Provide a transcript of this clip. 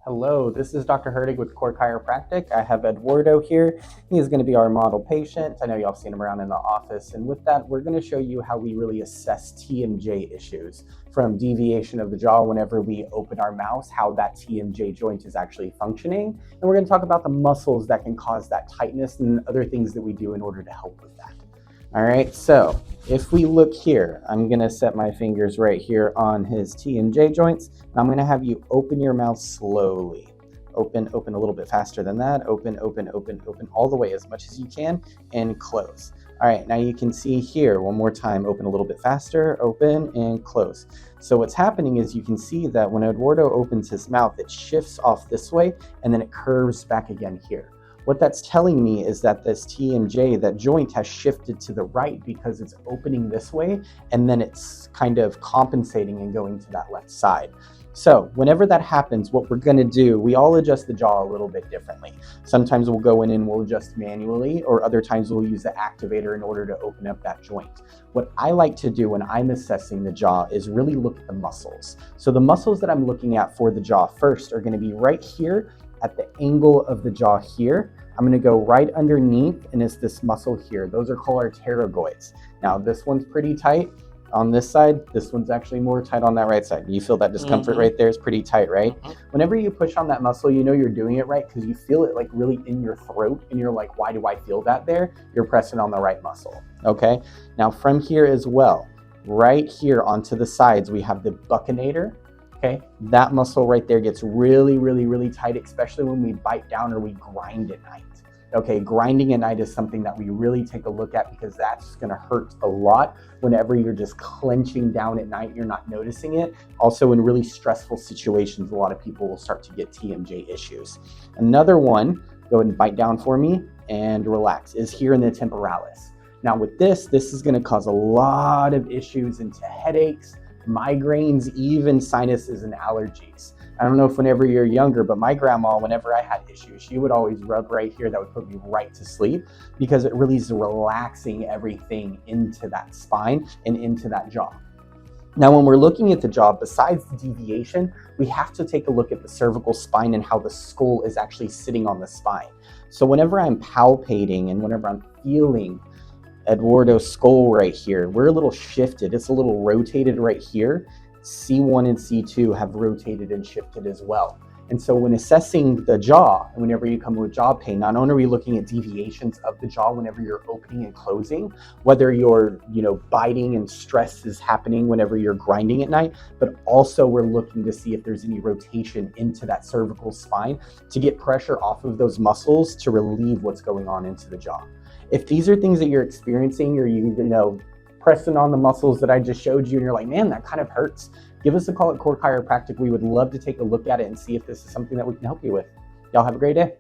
Hello, this is Dr. Herdig with Chiropractic. I have Eduardo here. He is going to be our model patient. I know y'all seen him around in the office. And with that, we're going to show you how we really assess TMJ issues, from deviation of the jaw whenever we open our mouth, how that TMJ joint is actually functioning. And we're going to talk about the muscles that can cause that tightness and other things that we do in order to help with that. All right, so if we look here, I'm gonna set my fingers right here on his TMJ joints, and I'm gonna have you open your mouth slowly. Open a little bit faster than that. Open all the way as much as you can, and close. All right, now you can see here, one more time, open a little bit faster, open and close. So what's happening is you can see that when Eduardo opens his mouth, it shifts off this way, and then it curves back again here. What that's telling me is that this TMJ, that joint, has shifted to the right because it's opening this way, and then it's kind of compensating and going to that left side. So whenever that happens, what we're going to do, we all adjust the jaw a little bit differently. Sometimes we'll go in and we'll adjust manually, or other times we'll use the activator in order to open up that joint. What I like to do when I'm assessing the jaw is really look at the muscles. So the muscles that I'm looking at for the jaw first are going to be right here at the angle of the jaw here. I'm going to go right underneath, and it's this muscle here. Those are called our pterygoids. Now this one's pretty tight on this side. This one's actually more tight on that right side. You feel that discomfort right there? Is pretty tight, right? Whenever you push on that muscle, you know you're doing it right because you feel it like really in your throat, and you're like, why do I feel that there? You're pressing on the right muscle, okay? Now from here as well, right here onto the sides, we have the buccinator. Okay, that muscle right there gets really tight, especially when we bite down or we grind at night. Okay, grinding at night is something that we really take a look at because that's gonna hurt a lot whenever you're just clenching down at night, you're not noticing it. Also in really stressful situations, a lot of people will start to get TMJ issues. Another one, go ahead and bite down for me and relax, is here in the temporalis. Now with this is gonna cause a lot of issues into headaches, migraines, even sinuses and allergies. I don't know if whenever you're younger, but my grandma, whenever I had issues, she would always rub right here. That would put me right to sleep because it really is relaxing everything into that spine and into that jaw. Now, when we're looking at the jaw, besides the deviation, we have to take a look at the cervical spine and how the skull is actually sitting on the spine. So whenever I'm palpating and whenever I'm feeling Eduardo's skull right here, we're a little shifted. It's a little rotated right here. C1 and C2 have rotated and shifted as well. And so when assessing the jaw, whenever you come with jaw pain, not only are we looking at deviations of the jaw whenever you're opening and closing, whether you're, biting and stress is happening whenever you're grinding at night, but also we're looking to see if there's any rotation into that cervical spine to get pressure off of those muscles to relieve what's going on into the jaw. If these are things that you're experiencing, or you pressing on the muscles that I just showed you and you're like, man, that kind of hurts, give us a call at Chiropractic. We would love to take a look at it and see if this is something that we can help you with. Y'all have a great day.